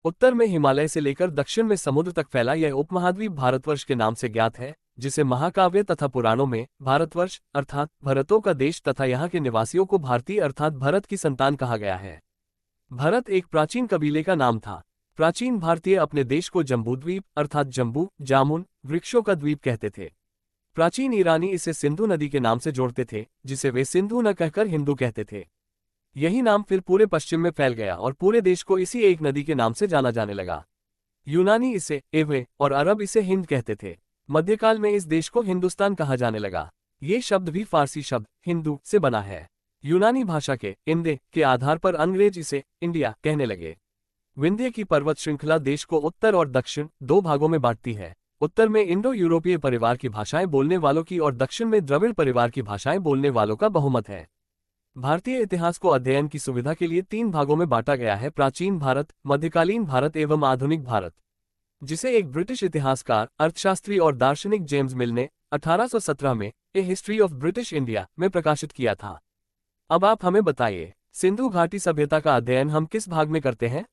उत्तर में हिमालय से लेकर दक्षिण में समुद्र तक फैला यह उपमहाद्वीप भारतवर्ष के नाम से ज्ञात है, जिसे महाकाव्य तथा पुराणों में भारतवर्ष अर्थात भरतों का देश तथा यहाँ के निवासियों को भारतीय अर्थात भरत की संतान कहा गया है। भरत एक प्राचीन कबीले का नाम था। प्राचीन भारतीय अपने देश को जम्बूद्वीप अर्थात जम्बू जामुन वृक्षों का द्वीप कहते थे। प्राचीन ईरानी इसे सिंधु नदी के नाम से जोड़ते थे, जिसे वे सिंधु न कहकर हिंदू कहते थे। यही नाम फिर पूरे पश्चिम में फैल गया और पूरे देश को इसी एक नदी के नाम से जाना जाने लगा। यूनानी इसे एवे और अरब इसे हिंद कहते थे। मध्यकाल में इस देश को हिंदुस्तान कहा जाने लगा। ये शब्द भी फारसी शब्द हिंदू से बना है। यूनानी भाषा के इंदे के आधार पर अंग्रेज इसे इंडिया कहने लगे। विंध्य की पर्वत श्रृंखला देश को उत्तर और दक्षिण दो भागों में बांटती है। उत्तर में इंडो यूरोपीय परिवार की भाषाएं बोलने वालों की और दक्षिण में द्रविड़ परिवार की भाषाएं बोलने वालों का बहुमत है। भारतीय इतिहास को अध्ययन की सुविधा के लिए 3 भागों में बांटा गया है: प्राचीन भारत, मध्यकालीन भारत एवं आधुनिक भारत, जिसे एक ब्रिटिश इतिहासकार, अर्थशास्त्री और दार्शनिक जेम्स मिल ने 1817 में ए हिस्ट्री ऑफ ब्रिटिश इंडिया में प्रकाशित किया था। अब आप हमें बताइए, सिंधु घाटी सभ्यता का अध्ययन हम किस भाग में करते हैं?